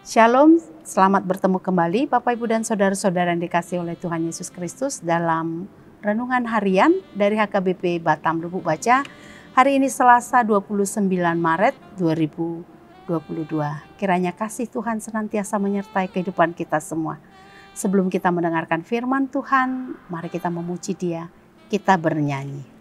Shalom, selamat bertemu kembali Bapak Ibu dan Saudara-saudara yang dikasihi oleh Tuhan Yesus Kristus dalam Renungan Harian dari HKBP Batam Lubuk Baca. Hari ini Selasa 29 Maret 2022. Kiranya kasih Tuhan senantiasa menyertai kehidupan kita semua. Sebelum kita mendengarkan firman Tuhan, mari kita memuji Dia, kita bernyanyi.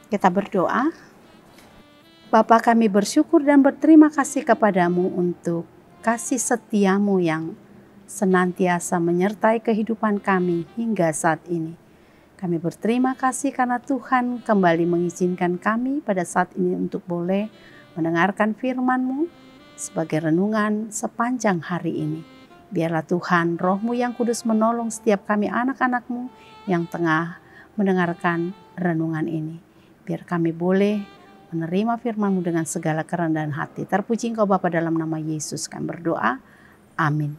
Kita berdoa. Bapa, kami bersyukur dan berterima kasih kepadamu untuk kasih setiamu yang senantiasa menyertai kehidupan kami hingga saat ini. Kami berterima kasih karena Tuhan kembali mengizinkan kami pada saat ini untuk boleh mendengarkan firman-Mu sebagai renungan sepanjang hari ini. Biarlah Tuhan Roh-Mu yang kudus menolong setiap kami anak-anak-Mu yang tengah mendengarkan renungan ini. Biar kami boleh menerima firman-Mu dengan segala kerendahan hati. Terpuji Engkau Bapa, dalam nama Yesus kami berdoa. Amin.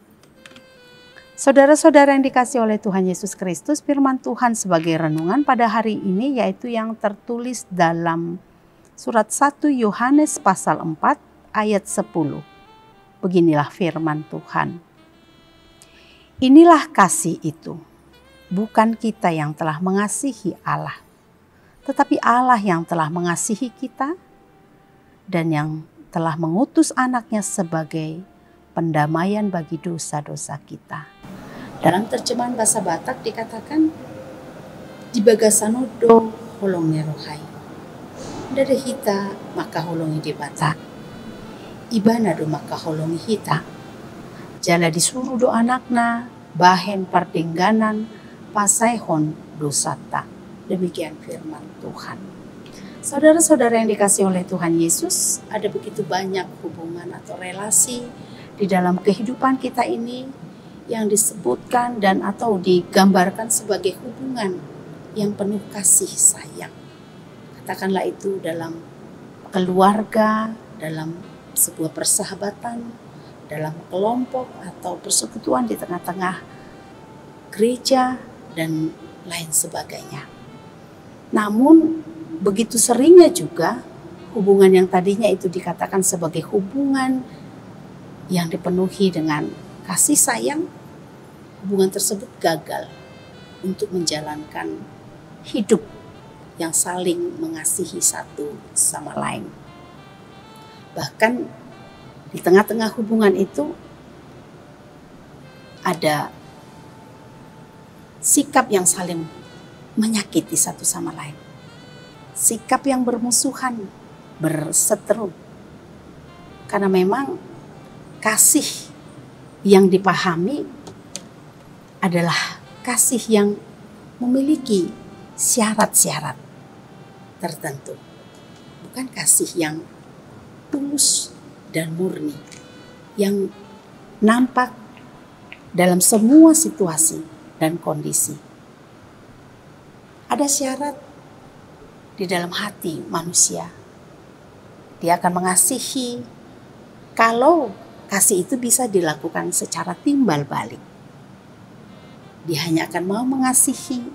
Saudara-saudara yang dikasihi oleh Tuhan Yesus Kristus, firman Tuhan sebagai renungan pada hari ini yaitu yang tertulis dalam surat 1 Yohanes pasal 4 ayat 10. Beginilah firman Tuhan. Inilah kasih itu, bukan kita yang telah mengasihi Allah, tetapi Allah yang telah mengasihi kita dan yang telah mengutus anaknya sebagai pendamaian bagi dosa-dosa kita. Dalam terjemahan bahasa Batak dikatakan, di bagasanodo holongnya rohai. Dari hita maka holongi di Batak. Ibanado maka holongi hita. Jala disuruh do anakna, bahen pardengganan, pasaihon dosata. Demikian firman Tuhan. Saudara-saudara yang dikasihi oleh Tuhan Yesus, ada begitu banyak hubungan atau relasi di dalam kehidupan kita ini yang disebutkan dan atau digambarkan sebagai hubungan yang penuh kasih sayang. Katakanlah itu dalam keluarga, dalam sebuah persahabatan, dalam kelompok atau persekutuan di tengah-tengah gereja dan lain sebagainya. Namun begitu seringnya juga hubungan yang tadinya itu dikatakan sebagai hubungan yang dipenuhi dengan kasih sayang, hubungan tersebut gagal untuk menjalankan hidup yang saling mengasihi satu sama lain. Bahkan di tengah-tengah hubungan itu ada sikap yang saling menyakiti satu sama lain. Sikap yang bermusuhan, berseteru. Karena memang kasih yang dipahami adalah kasih yang memiliki syarat-syarat tertentu. Bukan kasih yang tulus dan murni, yang nampak dalam semua situasi dan kondisi. Ada syarat di dalam hati manusia. Dia akan mengasihi kalau kasih itu bisa dilakukan secara timbal balik. Dia hanya akan mau mengasihi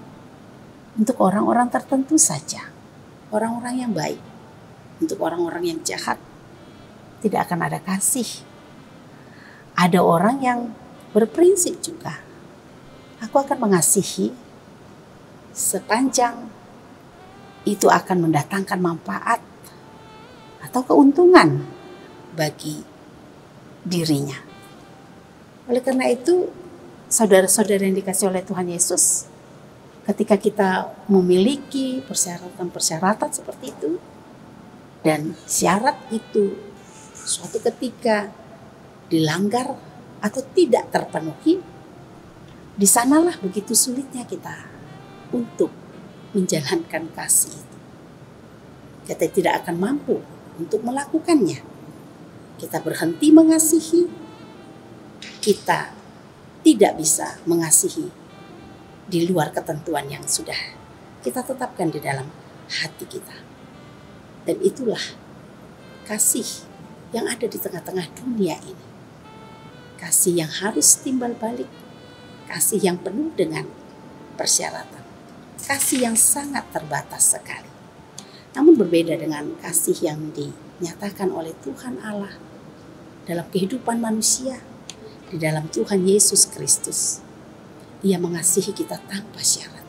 untuk orang-orang tertentu saja. Orang-orang yang baik. Untuk orang-orang yang jahat tidak akan ada kasih. Ada orang yang berprinsip juga. Aku akan mengasihi sepanjang itu akan mendatangkan manfaat atau keuntungan bagi dirinya. Oleh karena itu, saudara-saudara yang dikasih oleh Tuhan Yesus, ketika kita memiliki persyaratan-persyaratan seperti itu, dan syarat itu suatu ketika dilanggar atau tidak terpenuhi, di sanalah begitu sulitnya kita untuk menjalankan kasih itu. Kita tidak akan mampu untuk melakukannya. Kita berhenti mengasihi, kita tidak bisa mengasihi di luar ketentuan yang sudah kita tetapkan di dalam hati kita. Dan itulah kasih yang ada di tengah-tengah dunia ini. Kasih yang harus timbal balik, kasih yang penuh dengan persyaratan, kasih yang sangat terbatas sekali. Namun berbeda dengan kasih yang dinyatakan oleh Tuhan Allah dalam kehidupan manusia, di dalam Tuhan Yesus Kristus. Ia mengasihi kita tanpa syarat.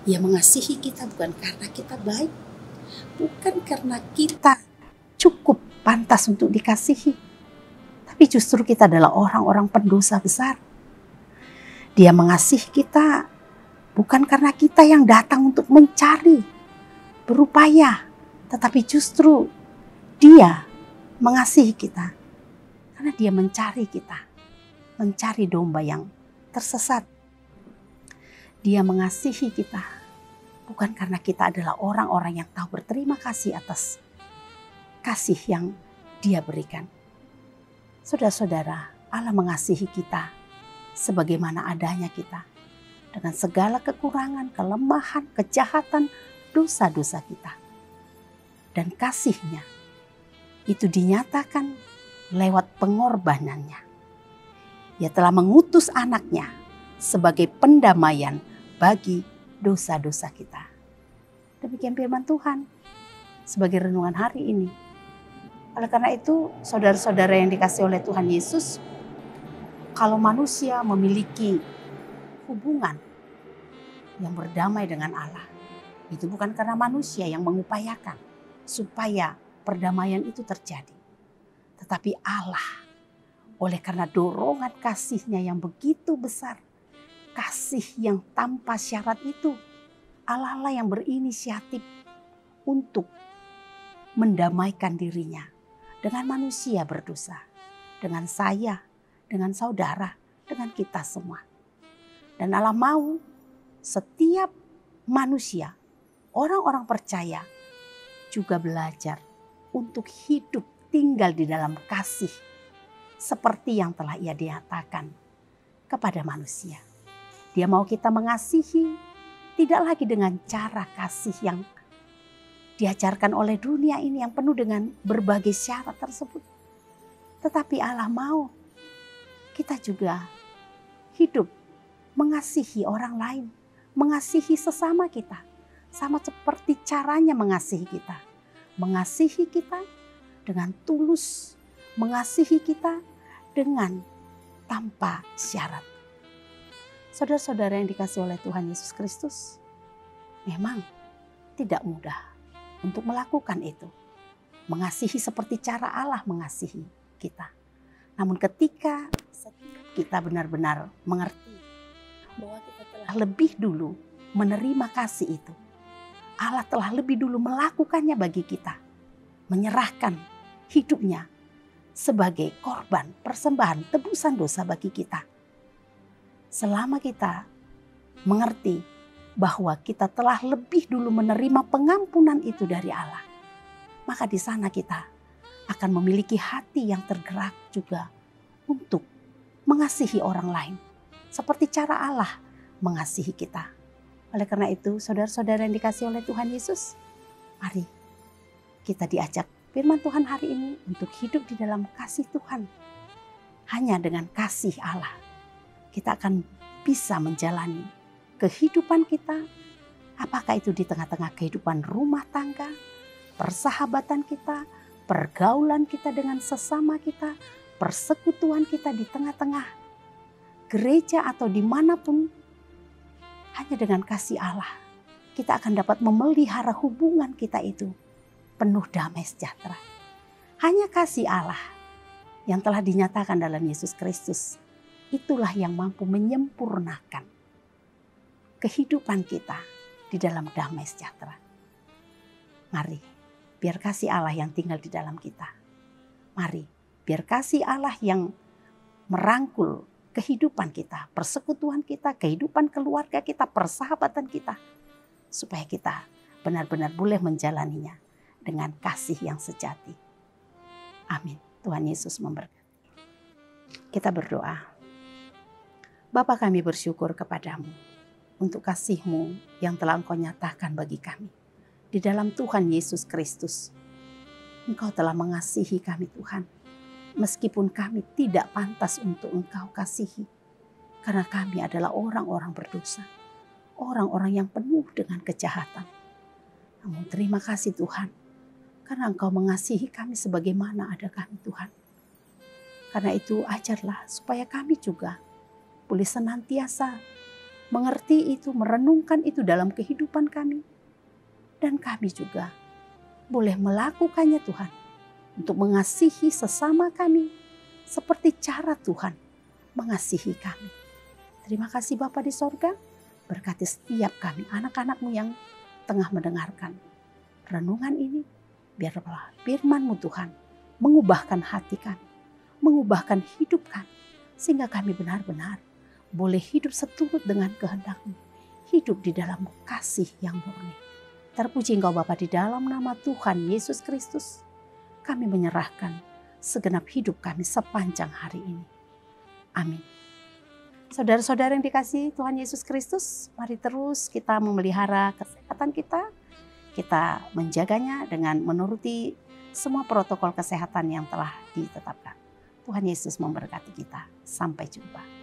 Ia mengasihi kita bukan karena kita baik, bukan karena kita cukup pantas untuk dikasihi, tapi justru kita adalah orang-orang pendosa besar. Dia mengasihi kita bukan karena kita yang datang untuk mencari, berupaya, tetapi justru Dia mengasihi kita karena Dia mencari kita, mencari domba yang tersesat. Dia mengasihi kita bukan karena kita adalah orang-orang yang tahu berterima kasih atas kasih yang Dia berikan. Saudara-saudara, Allah mengasihi kita sebagaimana adanya kita, dengan segala kekurangan, kelemahan, kejahatan, dosa-dosa kita. Dan kasih-Nya itu dinyatakan lewat pengorbanannya. Ia telah mengutus anak-Nya sebagai pendamaian bagi dosa-dosa kita. Demikian firman Tuhan sebagai renungan hari ini. Oleh karena itu, saudara-saudara yang dikasihi oleh Tuhan Yesus, kalau manusia memiliki hubungan yang berdamai dengan Allah, itu bukan karena manusia yang mengupayakan supaya perdamaian itu terjadi. Tetapi Allah, oleh karena dorongan kasih-Nya yang begitu besar, kasih yang tanpa syarat itu, Allah lah yang berinisiatif untuk mendamaikan dirinya dengan manusia berdosa, dengan saya, dengan saudara, dengan kita semua. Dan Allah mau setiap manusia, orang-orang percaya juga belajar untuk hidup tinggal di dalam kasih seperti yang telah Ia nyatakan kepada manusia. Dia mau kita mengasihi tidak lagi dengan cara kasih yang diajarkan oleh dunia ini yang penuh dengan berbagai syarat tersebut. Tetapi Allah mau kita juga hidup mengasihi orang lain, mengasihi sesama kita, sama seperti caranya mengasihi kita. Mengasihi kita dengan tulus, mengasihi kita dengan tanpa syarat. Saudara-saudara yang dikasihi oleh Tuhan Yesus Kristus, memang tidak mudah untuk melakukan itu. Mengasihi seperti cara Allah mengasihi kita. Namun ketika kita benar-benar mengerti bahwa kita telah lebih dulu menerima kasih itu, Allah telah lebih dulu melakukannya bagi kita, menyerahkan hidupnya sebagai korban persembahan tebusan dosa bagi kita. Selama kita mengerti bahwa kita telah lebih dulu menerima pengampunan itu dari Allah, maka di sana kita akan memiliki hati yang tergerak juga untuk mengasihi orang lain. Seperti cara Allah mengasihi kita. Oleh karena itu, saudara-saudara yang dikasihi oleh Tuhan Yesus, mari kita diajak firman Tuhan hari ini untuk hidup di dalam kasih Tuhan. Hanya dengan kasih Allah, kita akan bisa menjalani kehidupan kita, apakah itu di tengah-tengah kehidupan rumah tangga, persahabatan kita, pergaulan kita dengan sesama kita, persekutuan kita di tengah-tengah gereja atau dimanapun. Hanya dengan kasih Allah kita akan dapat memelihara hubungan kita itu penuh damai sejahtera. Hanya kasih Allah yang telah dinyatakan dalam Yesus Kristus, itulah yang mampu menyempurnakan kehidupan kita di dalam damai sejahtera. Mari, biar kasih Allah yang tinggal di dalam kita. Mari, biar kasih Allah yang merangkul kehidupan kita, persekutuan kita, kehidupan keluarga kita, persahabatan kita, supaya kita benar-benar boleh menjalaninya dengan kasih yang sejati. Amin. Tuhan Yesus memberkati. Kita berdoa. Bapa, kami bersyukur kepadamu untuk kasih-Mu yang telah Engkau nyatakan bagi kami. Di dalam Tuhan Yesus Kristus, Engkau telah mengasihi kami Tuhan. Meskipun kami tidak pantas untuk Engkau kasihi. Karena kami adalah orang-orang berdosa. Orang-orang yang penuh dengan kejahatan. Namun terima kasih Tuhan. Karena Engkau mengasihi kami sebagaimana ada kami Tuhan. Karena itu ajarlah supaya kami juga boleh senantiasa mengerti itu, merenungkan itu dalam kehidupan kami. Dan kami juga boleh melakukannya Tuhan. Untuk mengasihi sesama kami seperti cara Tuhan mengasihi kami. Terima kasih Bapa di sorga, berkati setiap kami anak-anak-Mu yang tengah mendengarkan renungan ini. Biarlah firman-Mu Tuhan mengubahkan hati kami, mengubahkan hidup kami, sehingga kami benar-benar boleh hidup seturut dengan kehendak-Mu, hidup di dalam kasih yang murni. Terpuji Engkau Bapa, di dalam nama Tuhan Yesus Kristus. Kami menyerahkan segenap hidup kami sepanjang hari ini. Amin. Saudara-saudara yang dikasihi Tuhan Yesus Kristus, mari terus kita memelihara kesehatan kita. Kita menjaganya dengan menuruti semua protokol kesehatan yang telah ditetapkan. Tuhan Yesus memberkati kita. Sampai jumpa.